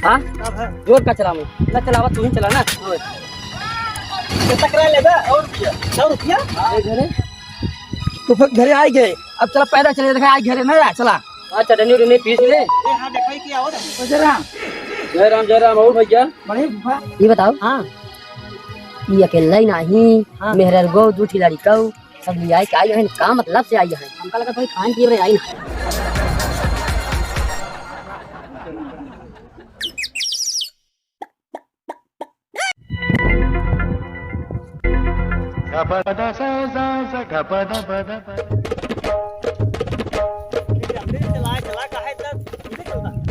हाँ जोर का चला ना चलावा तू ही चला ना। और 100 रुपया घरे तो फिर घरे आ गए। अब चला पैदल चले देखा आज घरे नहीं आ चला। हाँ चटनी उटनी पीस ले। हाँ देखो क्या हो रहा जय राम और भैया। बड़े ये बताओ हाँ ये अकेला ही नहीं मेहरर गो दूठी लड़ी कऊ सब ले आई के आई है का मतलब से आई है हमका लगा कोई खान पिए आई ना।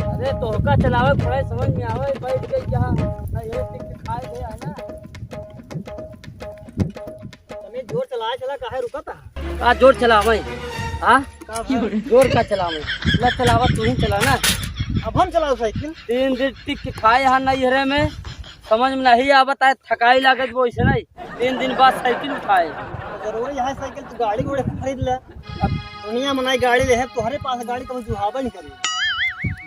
अरे तोहका चलावे थोड़ा समझ में आवे बैठ गई यहाँ ना ये टिक खाए गया है ना। तुम्हें जोर चला चला काहे रुका था। का जोर चलावे हाँ जोर का चलावे ना चलावा तू ही चला ना। अब हम चलाओ साइकिल 3 दिन टिक खाए यहाँ नहीं हरे में समझ में नहीं आवत है थकाई लागत वो ऐसे नहीं 3 दिन बाद साइकिल उठाए। जरूरी है साइकिल तू गाड़ी घोड़े खरीद ले। अब दुनिया मनाई गाड़ी ले है तुम्हारे पास गाड़ी कभी जुहावा नहीं करी।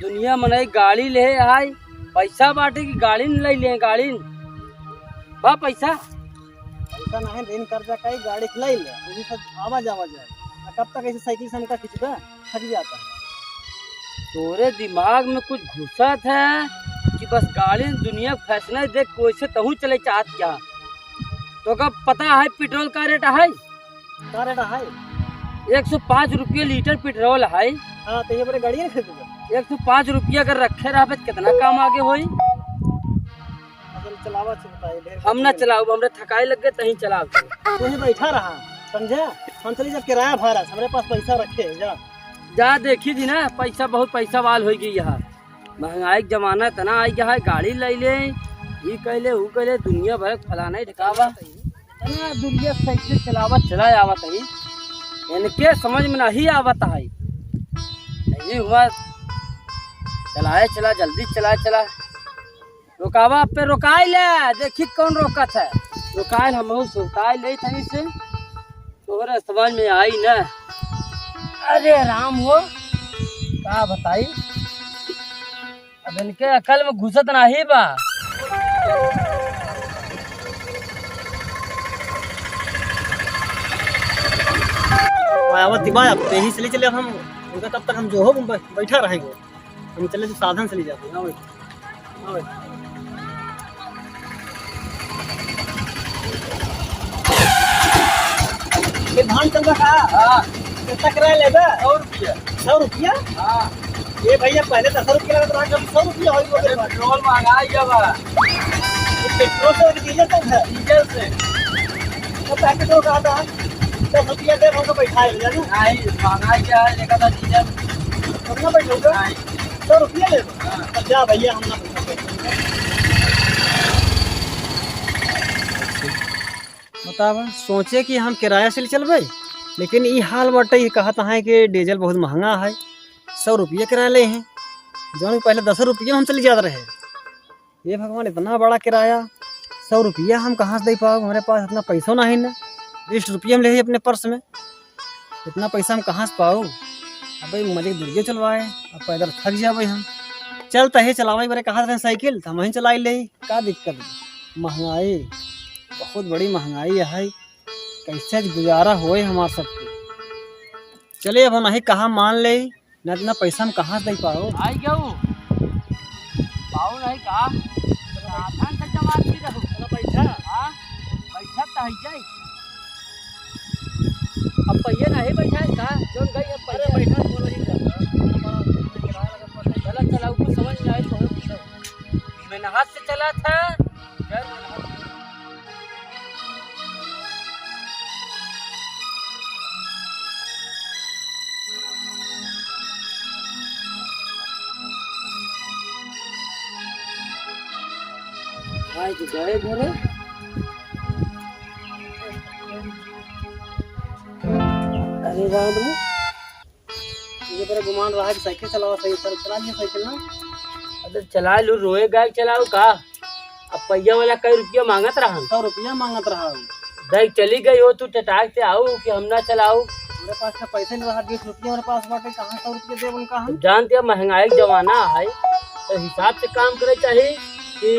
दुनिया मनाई गाड़ी ले आई पैसा बांटे की गाड़ी नहीं ले गाड़ी बा पैसा ऐसा ना है दिन कर्जा का गाड़ी खिलाई ले वो सब आवाज जाए। कब तक ऐसे साइकिल से हमका खींचता थक जाता। तोरे दिमाग में कुछ घुसत है कि बस गाड़ी दुनिया फैसला देख कोई से तहू चले चाहत क्या तो कब पता है पेट्रोल का रेट है का रेट है 105 रुपये लीटर पेट्रोल है। हाँ तो ये बड़े गाड़ी खरीद 105 रुपया अगर रखे रहे कितना काम आगे होई। चलावा चलता हम ना चलाओ हमरे थकाई लग गए तहीं चलाओ तू ही बैठा रहा समझा। हम चली जब किराया भाड़ा हमारे पास पैसा रखे जा देखी थी ना पैसा बहुत पैसा वाल हो गई यहाँ महंगाई के जमाना तना आई गया है गाड़ी ले ले ये कहले वो कहले दुनिया भर फलाना ही ढकावा दुनिया साइकिल चलावा चला आवत है इनके समझ में नहीं आवत है नहीं हुआ चलाए चला जल्दी चला चला रुकावा पे रुकाई ले देखी कौन रोकत है रुकायल हम सुताई ले थी से तोहरा समझ में आई ना। अरे राम हो क्या बताई अब इनके अकल में घुसत नहीं बा। यही चले चले अब हम उनका तब तक हम जो हो बैठा रहेंगे हम चले तो साधन से ले जाते हैं। धान चल रहा कितना किराया लेगा 100 रुपया। हाँ ये भैया पहले 10 रुपया लगा था 100 रुपया पेट्रोल महंगाई जब पेट्रोल से डीजल तक है डीजल से तो पैकेट हो रहा था 10 रुपया दे हमको बैठा ले जाना नहीं महंगाई क्या है देखा था डीजल कितना बैठोगे 100 रुपया ले अच्छा भैया हम ना बताब सोचे कि हम किराया से चलबे लेकिन ये हाल बाटे ये कहत है कि डीजल बहुत महंगा है 100 रुपया किराया ले हैं जो पहले 10 रुपया हम चले जाते रहे। ये भगवान इतना बड़ा किराया 100 रुपया हम कहाँ से दे पाओ हमारे पास इतना पैसा ना है ना 20 रुपया हम ले अपने पर्स में इतना पैसा हम कहाँ से पाओ। अब मजे दुर्गे चलवाए अब पैदल थक जाए हम चलता है चलावा बड़े कहा थे साइकिल तो हम वहीं चलाई ले क्या दिक्कत महंगाई बहुत बड़ी महंगाई है कैसे गुजारा होए हमारे सबके। चलिए अब हम नहीं कहाँ मान ले न इतना पैसा हम कहाँ से दे पाओ। आई क्यों पाओ नहीं कहा साधन से जमा की रहो पैसा हाँ बैठा तो है जाए अब पहिए नहीं बैठा है कहा जो गई अब पहले बैठा चला चला कुछ समझ में आए तो मैंने हाथ से चला था आज गए घरे अरे राम ये तेरा गुमान रहा है कि साइकिल चलाओ सही चला लिया साइकिल ना अरे चला लू रोए गाय चलाऊ का अब पहिया वाला कई रुपया मांगत रहा 100 रुपया मांगत रहा देख चली गई हो तू टटाक से आओ कि हम ना चलाऊ मेरे पास का पैसे नहीं रहा 20 रुपया मेरे पास बाटे कहाँ 100 रुपया दे उनका हम जानते हैं महंगाई का जमाना है तो हिसाब से काम करे चाहिए कि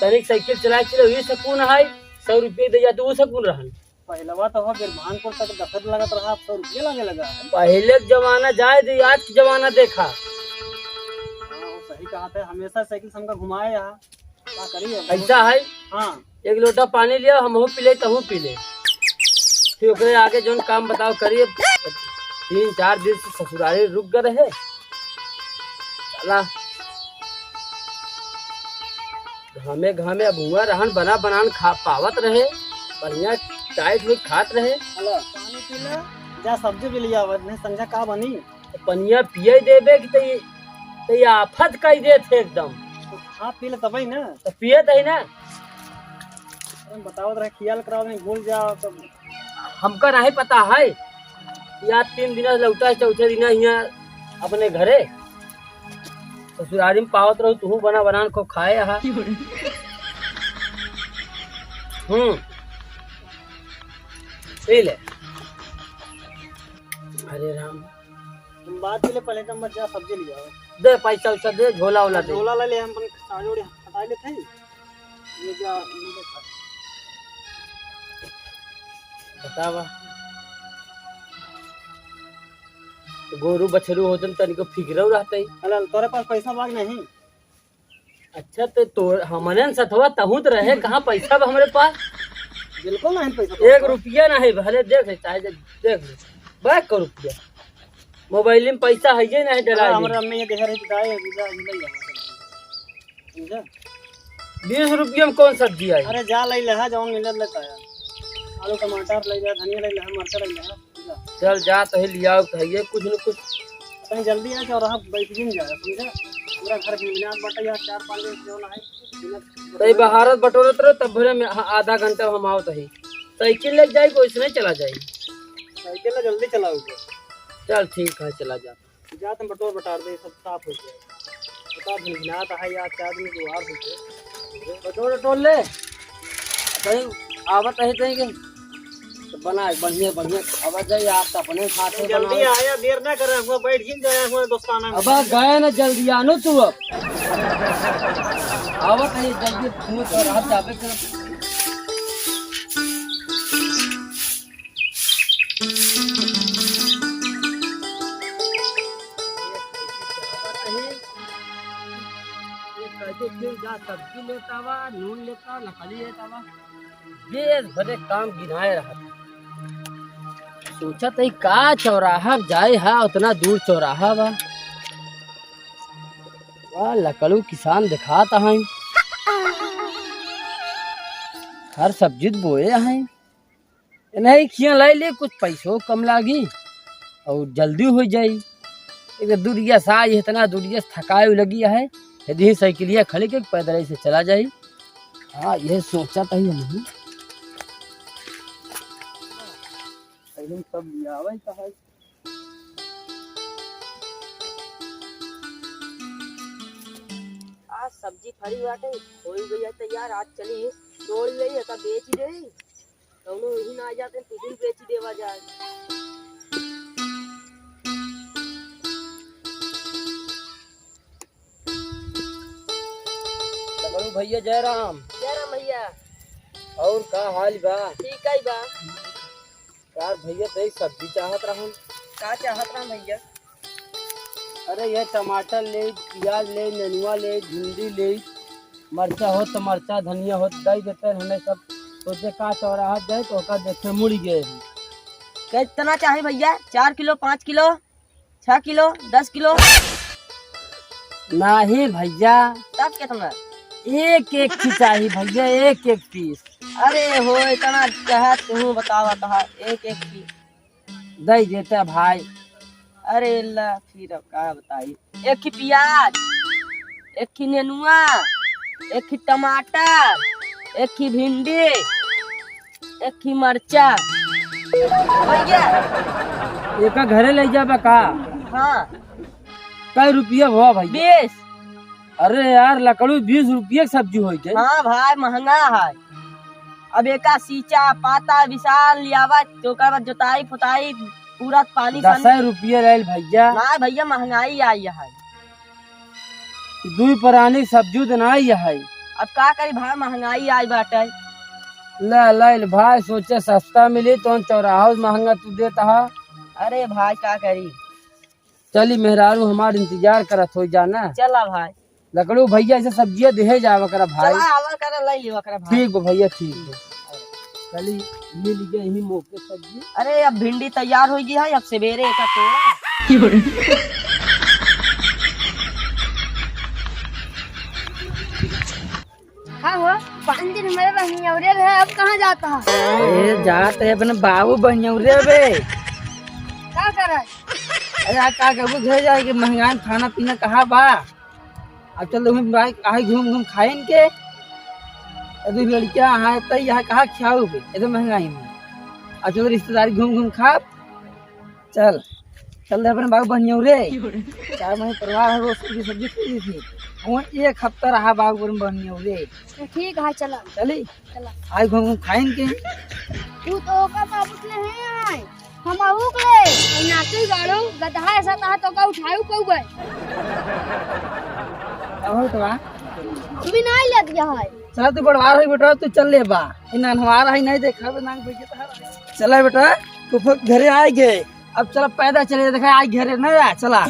तनिक साइकिल चला के ये सकून है 100 रुपये दे जाते वो सकून रहन। पहलवा तो हो बिरभानपुर तक 10 लगत रहा, अब 100 रुपये लगे लगा है। पहले के जमाना जाए दे, आज के जमाना देखा। हाँ, वो सही कहा था, हमेशा साइकिल से हमका घुमाए यहाँ, क्या करिए। ऐसा है हाँ, एक लोटा पानी लिया, हम पी ले तहू पी ले, फिर ओकरे आगे जो काम बताओ करिए। 3-4 दिन से ससुराली रुक गए रहे, चला घामे घामे अब हुआ रहन बना बनान खा पावत रहे, बढ़िया टाइट हुई खात रहे। हेलो, पानी पी ले, जा सब्जी भी लिया, नहीं समझा का बनी। तो पनिया पिए देबे कि तो ये आफत कही दे थे एकदम। हाँ पी ले तभी ना, तो पिए थे ना, बताओ रहे ख्याल कराओ, नहीं भूल जाओ तो। हमका नहीं पता है या 3 दिन लौटा है, चौथे दिन यहाँ अपने घरे ससुरारी में पावत रहो, तू बना बना को खाए यहाँ। पी ले। अरे राम, तुम बात पी ले, पहले तो मत जा सब्जी लिया, दे पैसा वैसा दे, झोला वोला दे। झोला ले ले, हम साड़ी उड़ी हटा लेते हैं, ये जा नीचे खा। बतावा गोरू बछरू होतन तनिको फिक्र रहते। अल तोरे पास पैसा बाग नहीं? अच्छा तो हमने सथवा तहूत रहे, कहाँ पैसा बा हमारे पास? बिल्कुल नहीं पैसा, 1 रुपया नहीं भले, देख ले चाहे देख ले, बैग का रुपया मोबाइल में पैसा है ये नहीं डला। हमारे अम्मी ये कह रही थी दाई वीजा मिल समझा। 20 रुपये में कौन सब्जी आई? अरे जा ले ले, जौन मिलत लेता है, आलू टमाटर ले जा, धनिया ले ले, मरचा ले ले, चल जा तो लिया कहिए कुछ न कुछ, कहीं जल्दी आ और बैठ जिन जाए समझा। पूरा घर मिलान बटा यार 4-5 दिन जो ना है तई बहारत बटोरत रहो, तब भरे में आधा घंटा हम आओ तही साइकिल लग जाए कोई इसमें चला जाए। साइकिल ना जल्दी चलाओगे, चल ठीक है चला जा। जा तुम बटोर बटार दे, सब साफ हो जाए, बता भिजना तो है यार 4 दिन गुहार हो गए, बटोर टोल ले कहीं आवत है कहीं तो बनाए बढ़िया बढ़िया आवाज जाए। आप तो अपने खाते जल्दी आया, देर ना करे, हुआ बैठ जिन जाए हुआ दोस्ताना। अब गए ना जल्दी आनो तू, अब आवत है जल्दी तू तो रात जाबे कर। जा सब्जी लेता हुआ, नून लेता, नकली लेता हुआ, ये भरे काम गिनाए रहा। सोचा तो का चौराहा जाए है, उतना दूर चौराहा बा, वाह लकड़ू किसान दिखाता है, हर सब्जी बोए हैं, नहीं खिया लाई ले, कुछ पैसों कम लागी और जल्दी हो जाई। एक दूरिया सा इतना दूरिया थकाए लगी है, यदि साइकिलिया खड़े के पैदल से चला जाए। हाँ ये सोचा था ही नहीं, सब लिया है। आज सब्जी फरी बाटे हो ही गई है तैयार, आज चली तोड़ गई है, बेच ही दे, दोनों यही ना आ जाते हैं, तुझे बेच ही देवा जाए। भैया जय राम। जय राम भैया। और का हाल बा? ठीक है बा। यार भैया तो सब्जी चाहत रहा, का चाहत रहा भैया? अरे ये टमाटर ले, प्याज ले, नेनुआ ले, भिंडी ले, मरचा हो तो मरचा, धनिया हो तो दे देते हमें सब। सोचे का चौराहा जाए तो का देखे मुड़ गए। कितना चाहे भैया? 4 किलो, 5 किलो, 6 किलो, 10 किलो? नहीं भैया, तब कितना? एक एक की चाहिए भैया, एक एक पीस। अरे हो इतना चाहे तू बतावा कहा, एक एक की दे देते भाई। अरे अल्लाह, फिर अब क्या बताई? एक की प्याज, एक की नेनुआ, एक की टमाटर, एक की भिंडी, एक की मरचा भैया। एक घरे ले जाबे का? हाँ। कई रुपया हुआ भैया? 20। अरे यार लकड़ू 20 रुपये सब्जी हो गई। हाँ भाई महंगा है। अब एका सींचा पाता विशाल लियावा, तो जोताई फुताई पूरा पानी 10 रुपये रहे भैया। ना भैया महंगाई आई है। दुई प्राणी सब्जी नहीं है। अब का करी भाई, महंगाई आई बाटे। ले भाई, सोचे सस्ता मिली तो चौराहा महंगा तू देता है। अरे भाई का करी, चली मेहरारू हमार इंतजार करत हो जाना। चला भाई, लकड़ू भैया से सब्जियां दे जावा करा भाई। चला आवा कर ले लियो कर भाई। ठीक बा भैया, ठीक है। चली ये लीजिए यही मौके सब्जी। अरे अब भिंडी तैयार हो गई है, अब सवेरे एक तोड़ा। हाँ हो 5 दिन हमारे बहनियौरे है, अब कहाँ जाता है? जाते है अपने बाबू बनियौरे बे। क्या कर रहा है? अरे का कबू घर जाएगी, महंगाई खाना पीना कहाँ बा। अब चल भाई कहा घूम खाए इनके। अभी लड़कियां है तो यहाँ कहाँ खियाओ बे, ये तो महंगाई में। अब चलो रिश्तेदारी घूम खा। चल अपने बाबू बनियौरे। 4 महीने परिवार है, रोज की सब्जी खरीदी थी। वो 1 हफ्ता रहा बाबू बनियौरे। तो ठीक है, चला चली चला। आज घूम खाए इनके। तू तो का बाबू ले हैं, हम आऊ ले नाचू गाड़ो गधा ऐसा ता तो का उठाऊ कहू है। अब तो बा भी नहीं ले दिया है। चल तू बड़वा रही बेटा, तू चल ले बा। इना हमारा ही नहीं देखा बे नांग बेटे तारा। चला बेटा, तू घरे आ गए। अब चला पैदा चले, देखा आज घरे नहीं आ। चला आ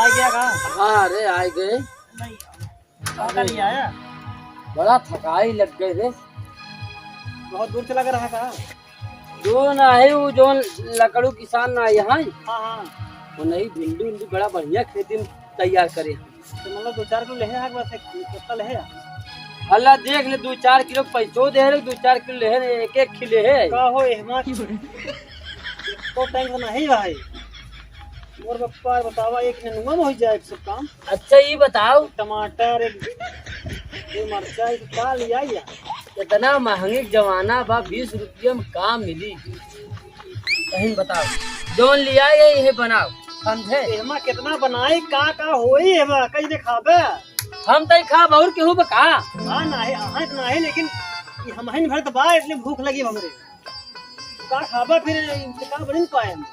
गया का? हाँ रे आ गए। नहीं आया, बड़ा थकाई लग गई रे। बहुत दूर चला कर रहा का? जो ना है वो जो लकड़ू किसान ना यहाँ हाँ, वो नहीं भिंडी उंडी बड़ा बढ़िया खेती में तैयार करे। तो मतलब 2-4 किलो ले है, बस कितना ले है? हल्ला देख ले, 2-4 किलो पैसों दे रहे, 2-4 किलो ले है, 1-1 खिले है। का हो एहमा तो टाइम ना है भाई। और बप्पा बतावा, एक नेनुआ में हो जाए सब काम। अच्छा ये बताओ, टमाटर एक मरचा का लिया या? इतना महंगे जमाना बा, 20 रुपये में काम मिली कहीं बताओ। जोन लिया ये बनाओ, समझे? एहमा कितना बनाई का होई एहमा कई दिखाबे। हम तई खा और केहू बका। हां ना है, हां ना है, लेकिन ये हम हन भर तो बा, इतनी भूख लगी हमरे। का खाबा फिर का बन पाए हम।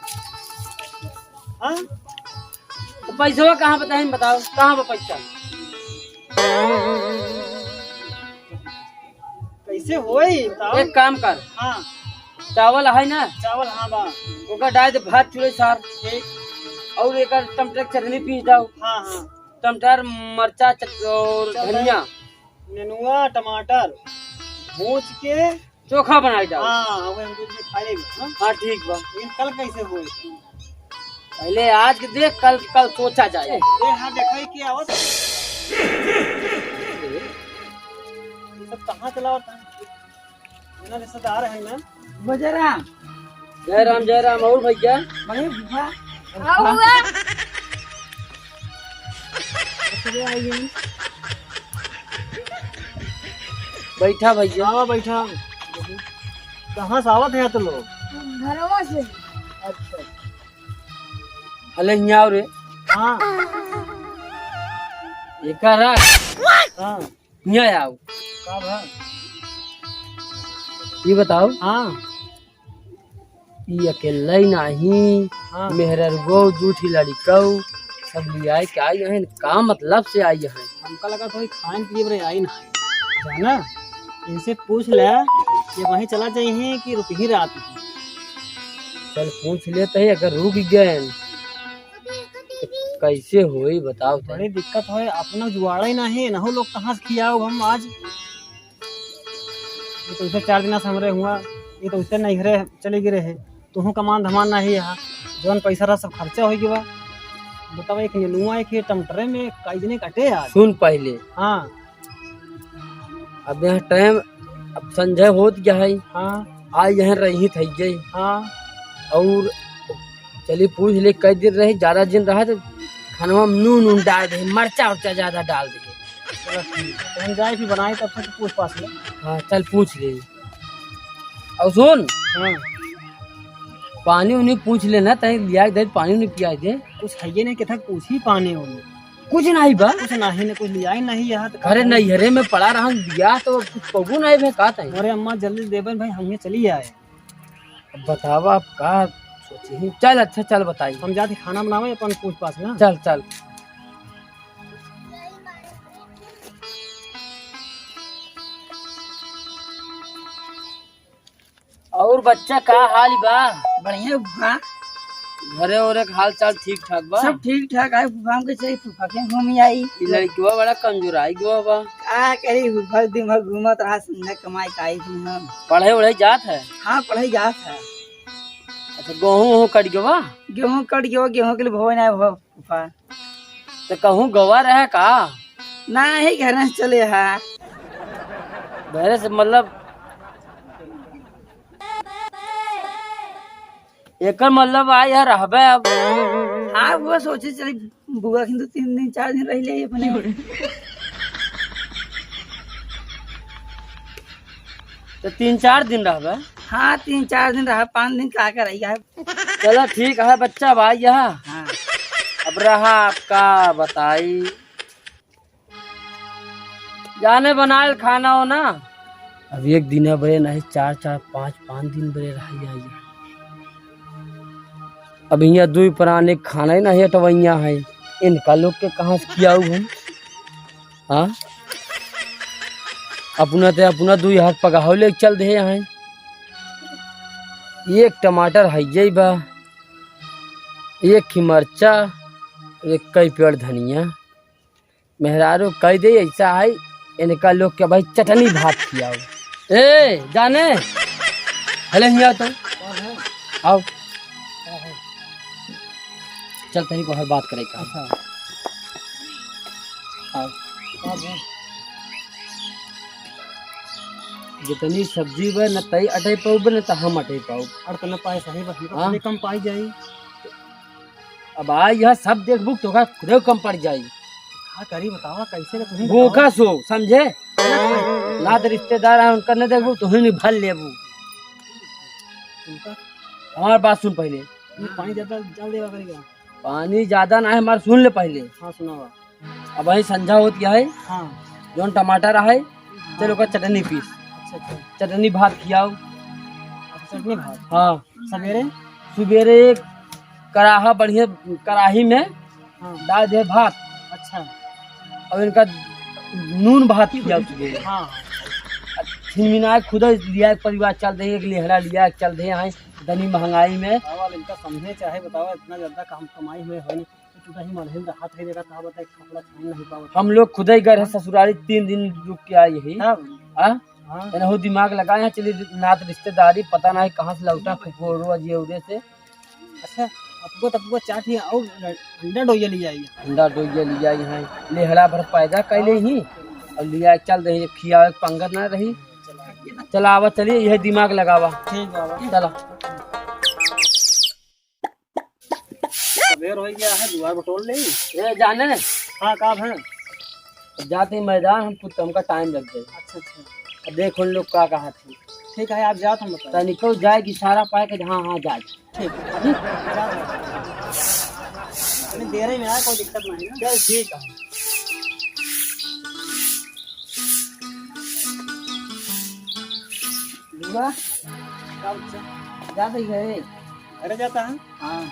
हां तो पैसा कहाँ बताए बताओ, कहाँ बा पैसा? कैसे होई बताओ। एक काम कर, हां चावल है ना, चावल हां बा, ओका डाल दे भात चूड़े सार। ठीक। और एक टमाटर की चटनी पीस दाओ। हां टमाटर मरचा और धनिया नेनुआ टमाटर भूज के चोखा बना दाओ। हां वो हम दूध में खा लेंगे। हाँ ठीक बा। लेकिन कल कैसे होई? पहले आज के देख, कल सोचा जाए। ये हां देखई कि आवत ये सब कहां चलावत है? मेरा रिश्तेदार है ना। बजराम जय राम और भैया मगे भूखा आओ हुआ बैठा भैया। हाँ बैठा। कहाँ से आवत है तो लोग? घरवा से। अच्छा। हले यहाँ रे। हाँ एक रख। हाँ यहाँ आओ। का भा? ये बताओ, हाँ ये अकेला ही नहीं, हाँ मेहरर गो जूठी लड़कौ सब लिया क्या यहाँ का मतलब से आई है। हमका लगा थोड़ी खान पिए बड़े आई ना जाना। इनसे पूछ ले कि वहीं चला जाइए कि रुक ही रात में। चल पूछ लेते है, अगर रुक गए तो कैसे होई बताओ। बड़ी दिक्कत है, अपना जुआड़ा ही नहीं है, नहो लोग कहाँ से खियाओ हम आज। ये तो उसे 4 दिन से हमरे हुआ, ये तो उसे नहीं घरे चले गिरे है। तुहू कमान धमान नहीं यहाँ, जौन पैसा रहा सब खर्चा हो गया। बताओ एक नेनुआ एक टमाटरे में कई दिन कटे यार। सुन पहले, हाँ अब यहाँ टाइम अब संजय होत गया है। हाँ आज यहाँ रही थी गई। हाँ और चलिए पूछ ले कई दिन रही, ज्यादा दिन रहा तो खाना में नून डाल दे, मरचा उर्चा ज्यादा डाल दे। चलो ठीक है, तो हम जाए फिर बनाए तब तक पूछ पास ले। हाँ चल पूछ ले। और सुन, हाँ पानी उन्हीं पूछ लेना, तय लिया दे, पानी उन्हीं पिया दे। कुछ है नहीं कि था पूछ ही पाने उन्हें। कुछ नहीं बा। कुछ नहीं ने कुछ लिया ही नहीं यहाँ तो अरे नैहरे में पड़ा रहा दिया तो कुछ पबू नहीं भे का था। अरे अम्मा जल्दी देवन भाई हम ये चली आए। बतावा आप का सोचे ही। चल अच्छा चल बताइए। हम जाते खाना बनावे अपन पूछ पास ना। चल चल। और बच्चा का हाल बा? बढ़िया फूफा, घरे ओरे के हाल चाल ठीक ठाक बा? सब ठीक ठाक है फूफा। हमके चाहिए फूफा के घूम आई। ई लड़कीवा बड़ा कमजोराई गवा बा। का करी फूफा, दिन भर घूमत रहा, संध्या कमाई का आई थी हम। पढ़े उढ़े जात है? हाँ पढ़ाई जात है। अच्छा गेहूं कट गवा? गेहूँ कट गयो, गेहूँ के लिए भो नहीं भो फूफा। तो कहूँ गवा रहे का? ना ही घर में चले है। घरे से मतलब एक मतलब आई है रहबे अब। हाँ वो सोचे चले बुआ के 3 दिन 4 दिन रह ले अपने। तो 3-4 दिन रहबे? हाँ 3-4 दिन रहा, 5 दिन का कर रही है। चलो ठीक है बच्चा भाई यहाँ। हाँ अब रहा आपका बताई जाने बनाए खाना हो ना। अब एक दिन बड़े नहीं 4-4 5-5 दिन बड़े रह जाइए। अब यहाँ 2 पुराने खाना ही नहीं हटवैया है। इनका लोग के कहाँ से किया हम? हाँ अपना 2 हाथ पगाहो ले चल दे यहाँ। एक टमाटर है बा, एक की मरचा, एक कई पेड़ धनिया। मेहरारू कह दे ऐसा है इनका लोग के भाई चटनी भात खियाओ। ए जाने हेले यहाँ तो आओ चल तनी को हर बात करे का। जितनी सब्जी बे न तई अटे पाऊ बे न त हम अटे पाऊ। और तो न पाए सही बस हाँ? कम पाई जाई। अब आ यह सब देखबू तो का खुदे कम पड़ जाई। हाँ करी बतावा कैसे का तुम्हें भूखा सो समझे ना तो रिश्तेदार है उनका न देखबू तो ही भल लेबू। तुमका हमार बात सुन पहले। ये पानी ज्यादा जल देवा करेगा। पानी ज्यादा ना है हमार सुन ले पहले। हाँ सुनावा। अब वही संझा होती है हाँ जोन टमाटर है चलो का चटनी पीस, अच्छा चटनी भात खियाओ। चटनी भात हाँ सवेरे। सवेरे कराहा बढ़िया कढ़ाई में हाँ डाल दे भात अच्छा और इनका नून भात खियाओ सवेरे। हाँ छिनमिना खुद लिया परिवार चल रही है लेहरा लिया चल रहे हैं इतनी महंगाई में। सवाल इनका समझने चाहे बतावा इतना ज्यादा काम कमाई हुए है नहीं तो ही मनहिल हाथ है देगा तो बताए कपड़ा छान नहीं पाओ। हम लोग खुद ही गए हैं ससुराली 3 दिन रुक के आए यही। हाँ हो दिमाग लगाए हैं चलिए नात रिश्तेदारी पता नहीं कहाँ से लौटा फुफोरो अजे से। अच्छा आपको चाट ही और अंडा डोइया ले जाइए। अंडा डोइया लिया यहाँ लेहरा भर पैदा कैले ही और लिया चल रही खिया पंगत ना रही। चला आवा चलिए यही दिमाग लगावा। ठीक बाबा चला सवेर हो गया है दुआर बटोल ले। ये जाने हाँ कहाँ है? जाते ही मैदान हमका टाइम लग जाए। अच्छा अच्छा अब देख उन लोग का कहा थी। ठीक है आप जाओ हम बता। तनिको जाएगी सारा पाए के हाँ हाँ जाए। ठीक है देर में आए कोई दिक्कत नहीं है। चल ठीक है। बुआ जाते ही गए। अरे जाता है हाँ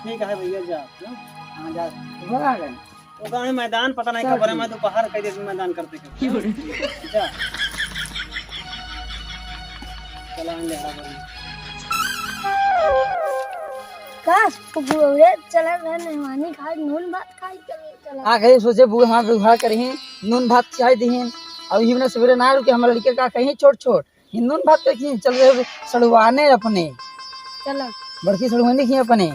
ठीक है भैया जाओ। हाँ जा बुआ आ गए। वो गाँव में मैदान पता नहीं खबर है मैं दोपहर कई देर में मैदान करते जा चला काश बुआ चला रहे मेहमानी खाए नून भात खाई चला। आ गए सोचे बुआ हाँ व्यवहार करें नून भात चाय दिए। अब ही मैंने सवेरे ना रुके हमारे लड़के का कहीं छोट छोट नून भात देखिए चल रहे सड़वाने अपने चला बड़की सड़वाने की अपने।